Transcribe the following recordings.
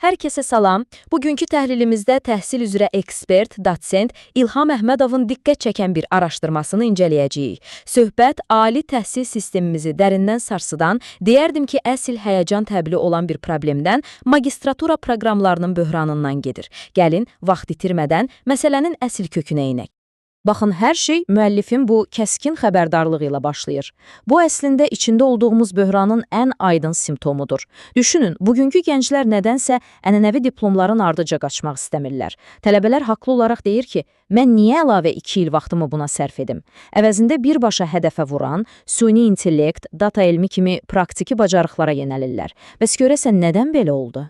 Hər kəsə salam. Bugünkü təhlilimizdə təhsil üzrə ekspert, dosent İlham Əhmədovun diqqət çəkən bir araşdırmasını incələyəcəyik. Söhbət ali təhsil sistemimizi dərindən sarsıdan, deyərdim ki, əsl həyəcan təbili olan bir problemdən, magistratura proqramlarının böhranından gedir. Gəlin, vaxt itirmədən məsələnin əsl kökünə inək. Baxın, hər şey müəllifin bu kəskin xəbərdarlığı ilə başlayır. Bu əslində içində olduğumuz böhranın ən aydın simptomudur. Düşünün, bugünkü gənclər nədənsə ənənəvi diplomların ardıca qaçmaq istəmirlər. Tələbələr haqlı olaraq deyir ki, mən niyə əlavə 2 il vaxtımı buna sərf edim? Əvəzində birbaşa hədəfə vuran, süni intellekt, data elmi kimi praktiki bacarıqlara yönəlirlər. Bəs görəsən nədən belə oldu?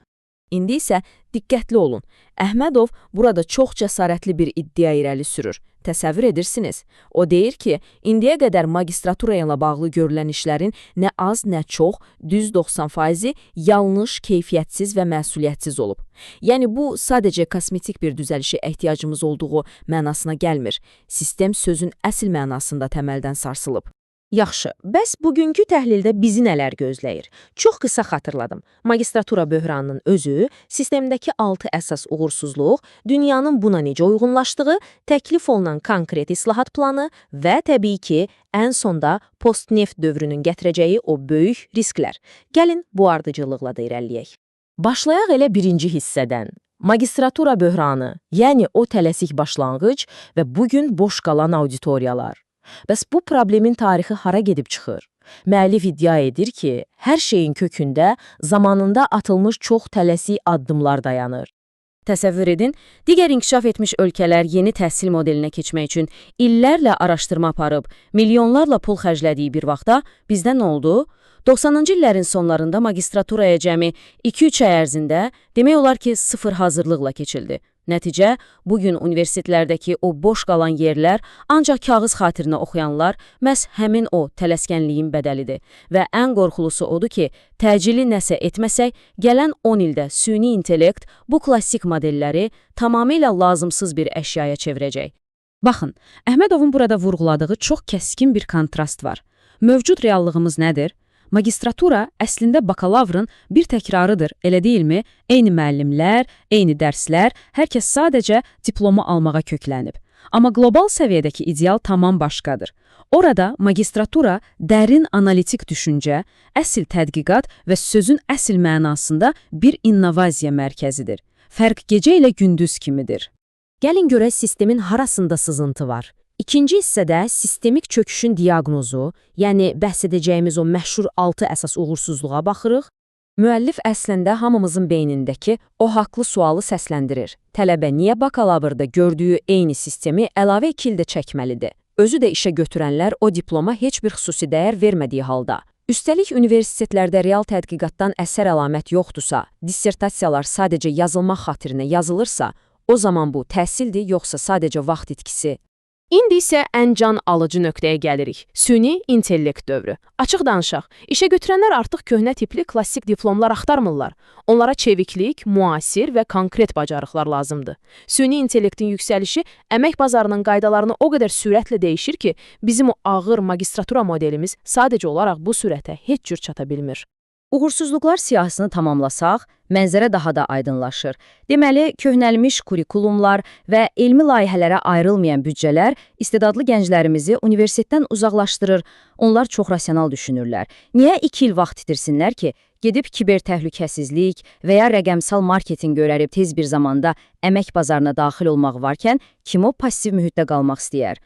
İndi isə diqqətli olun. Əhmədov burada çox cəsarətli bir iddia irəli sürür. Təsəvvür edirsiniz. O deyir ki, indiyə qədər magistratura ilə bağlı görülən işlərin nə az, nə çox, düz 90% yanlış, keyfiyyətsiz və məsuliyyətsiz olub. Yəni bu sadəcə kosmetik bir düzəlişə ehtiyacımız olduğu mənasına gəlmir. Sistem sözün əsl mənasında təməldən sarsılıb. Yaxşı, bəs bugünkü təhlildə bizi nələr gözləyir? Çox qısa xatırladım. Magistratura böhranının özü, sistemdəki 6 əsas uğursuzluq, dünyanın buna necə uyğunlaşdığı, təklif olunan konkret islahat planı və təbii ki, ən sonda post-neft dövrünün gətirəcəyi o böyük risklər. Gəlin, bu ardıcıllıqla da irəliləyək. Başlayaq elə birinci hissədən. Magistratura böhranı, yəni o tələsik başlanğıc və bugün boş qalan auditoriyalar. Bəs bu problemin tarixi hara gedib çıxır? Müəllif iddia edir ki, hər şeyin kökündə zamanında atılmış çox tələsik addımlar dayanır. Təsəvvür edin, digər inkişaf etmiş ölkələr yeni təhsil modelinə keçmək üçün illərlə araşdırma aparıb, milyonlarla pul xərclədiyi bir vaxtda bizdə nə oldu? 90-cı illərin sonlarında magistraturaya cəmi 2-3 ay ərzində demək olar ki, sıfır hazırlıqla keçildi. Nəticə, bugün universitetlərdəki o boş qalan yerlər ancaq kağız xatirinə oxuyanlar məhz həmin o tələskənliyin bədəlidir. Və ən qorxulusu odur ki, təcili nəsə etməsək, gələn 10 ildə süni intellekt bu klassik modelləri tamamilə lazımsız bir əşyaya çevirəcək. Baxın, Əhmədovun burada vurğuladığı çox kəskin bir kontrast var. Mövcud reallığımız nədir? Magistratura əslində bakalavrın bir təkrarıdır, elə deyilmi? Eyni müəllimlər, eyni dərslər, hər kəs sadəcə diplomu almağa köklənib. Amma qlobal səviyyədəki ideal tamam başqadır. Orada magistratura dərin analitik düşüncə, əsl tədqiqat və sözün əsl mənasında bir innovasiya mərkəzidir. Fərq gecə ilə gündüz kimidir. Gəlin görək sistemin harasında sızıntı var. İkinci hissədə sistemik çöküşün diaqnozu, yəni bəhs edəcəyimiz o məşhur 6 əsas uğursuzluğa baxırıq. Müəllif əslində hamımızın beynindəki o haqlı sualı səsləndirir. Tələbə niyə bakalavrda gördüyü eyni sistemi əlavə 2 ildə çəkməlidir? Özü də işə götürənlər o diploma heç bir xüsusi dəyər vermədiyi halda. Üstəlik, universitetlərdə real tədqiqatdan əsər əlamət yoxdursa, dissertasiyalar sadəcə yazılmaq xatirinə yazılırsa, o zaman bu təhsildir, yoxsa sadəcə vaxt itkisi? İndi isə ən can alıcı nöqtəyə gəlirik. Süni intellekt dövrü. Açıq danışaq, işə götürənlər artıq köhnə tipli klassik diplomlar axtarmırlar. Onlara çeviklik, müasir və konkret bacarıqlar lazımdır. Süni intellektin yüksəlişi əmək bazarının qaydalarını o qədər sürətlə dəyişir ki, bizim o ağır magistratura modelimiz sadəcə olaraq bu sürətə heç cür çata bilmir. Uğursuzluqlar siyahısını tamamlasaq, mənzərə daha da aydınlaşır. Deməli, köhnəlmiş kurikulumlar və elmi layihələrə ayrılmayan büdcələr istedadlı gənclərimizi universitetdən uzaqlaşdırır. Onlar çox rasional düşünürlər. Niyə 2 il vaxt itirsinlər ki, gedib kiber təhlükəsizlik və ya rəqəmsal marketinq öyrənib tez bir zamanda əmək bazarına daxil olmaq varkən, kim o passiv mühitdə qalmaq istəyər?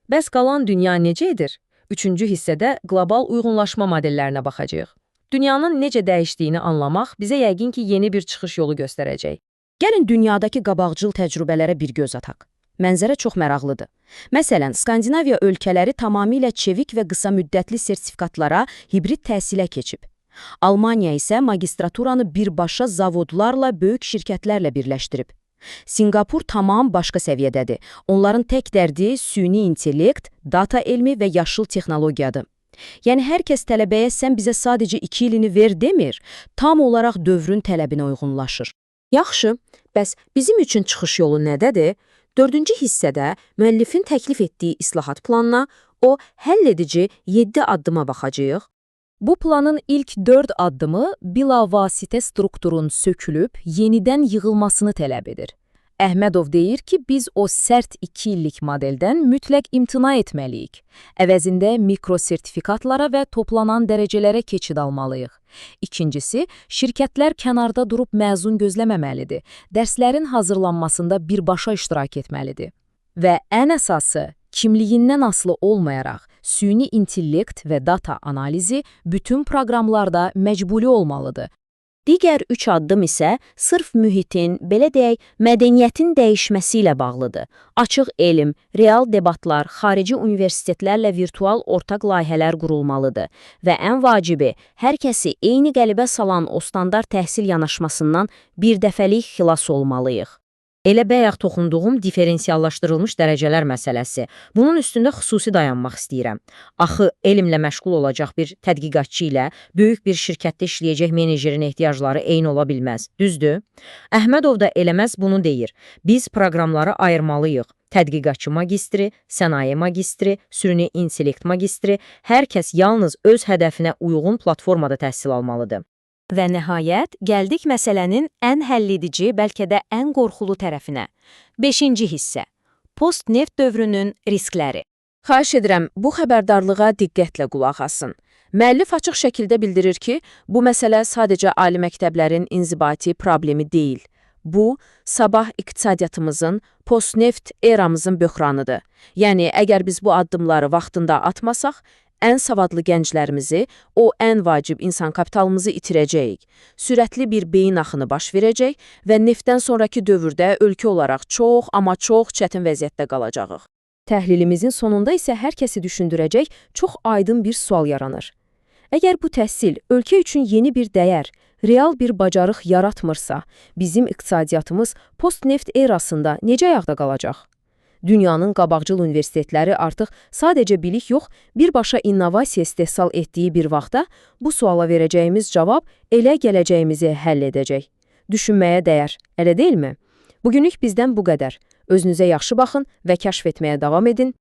Bəs qalan dünya necə edir? Üçüncü hissədə qlobal uyğunlaşma modellərinə baxacağıq. Dünyanın necə dəyişdiyini anlamaq bizə yəqin ki, yeni bir çıxış yolu göstərəcək. Gəlin dünyadakı qabaqcıl təcrübələrə bir göz ataq. Mənzərə çox maraqlıdır. Məsələn, Skandinaviya ölkələri tamamilə çevik və qısa müddətli sertifikatlara, hibrid təhsilə keçib. Almaniya isə magistraturanı birbaşa zavodlarla, böyük şirkətlərlə birləşdirib. Singapur tamam başqa səviyyədədir. Onların tək dərdi süni intellekt, data elmi və yaşıl texnologiyadır. Yəni, hər kəs tələbəyə sən bizə sadəcə 2 ilini ver demir, tam olaraq dövrün tələbinə uyğunlaşır. Yaxşı, bəs bizim üçün çıxış yolu nədədir? 4-cü hissədə müəllifin təklif etdiyi islahat planına, o həll edici 7 addıma baxacağıq. Bu planın ilk 4 addımı bilavasitə strukturun sökülüb yenidən yığılmasını tələb edir. Əhmədov deyir ki, biz o sərt 2 illik modeldən mütləq imtina etməliyik. Əvəzində mikrosertifikatlara və toplanan dərəcələrə keçid almalıyıq. İkincisi, şirkətlər kənarda durub məzun gözləməməlidir. Dərslərin hazırlanmasında birbaşa iştirak etməlidir. Və ən əsası, kimliyindən asılı olmayaraq, süni intellekt və data analizi bütün proqramlarda məcbuli olmalıdır. Digər 3 addım isə sırf mühitin, belə deyək, mədəniyyətin dəyişməsi ilə bağlıdır. Açıq elm, real debatlar, xarici universitetlərlə virtual ortaq layihələr qurulmalıdır və ən vacibi, hər kəsi eyni qəlibə salan o standart təhsil yanaşmasından birdəfəlik xilas olmalıyıq. Elə bayaq toxunduğum diferensiallaşdırılmış dərəcələr məsələsi. Bunun üstündə xüsusi dayanmaq istəyirəm. Axı, elmlə məşğul olacaq bir tədqiqatçı ilə böyük bir şirkətdə işləyəcək menejerin ehtiyacları eyni ola bilməz. Düzdür? Əhmədov da eləməz bunu deyir. Biz proqramları ayırmalıyıq. Tədqiqatçı magistri, sənaye magistri, süni intellekt magistri, hər kəs yalnız öz hədəfinə uyğun platformada təhsil almalıdır. Və nəhayət, gəldik məsələnin ən həlledici, bəlkə də ən qorxulu tərəfinə. 5-ci hissə. Post-neft dövrünün riskləri. Xahiş edirəm, bu xəbərdarlığa diqqətlə qulaq asın. Müəllif açıq şəkildə bildirir ki, bu məsələ sadəcə ali məktəblərin inzibati problemi deyil. Bu, sabah iqtisadiyyatımızın, post-neft eramızın böhranıdır. Yəni, əgər biz bu addımları vaxtında atmasaq, ən savadlı gənclərimizi, o ən vacib insan kapitalımızı itirəcəyik. Sürətli bir beyin axını baş verəcək və neftdən sonraki dövrdə ölkə olaraq çox, amma çox çətin vəziyyətdə qalacağıq. Təhlilimizin sonunda isə hər kəsi düşündürəcək çox aydın bir sual yaranır. Əgər bu təhsil ölkə üçün yeni bir dəyər, real bir bacarıq yaratmırsa, bizim iqtisadiyyatımız post-neft erasında necə ayaqda qalacaq? Dünyanın qabaqcıl universitetləri artıq sadəcə bilik yox, birbaşa innovasiya istehsal etdiyi bir vaxtda bu suala verəcəyimiz cavab elə gələcəyimizi həll edəcək. Düşünməyə dəyər, elə deyilmi? Bugünlük bizdən bu qədər. Özünüzə yaxşı baxın və kəşf etməyə davam edin.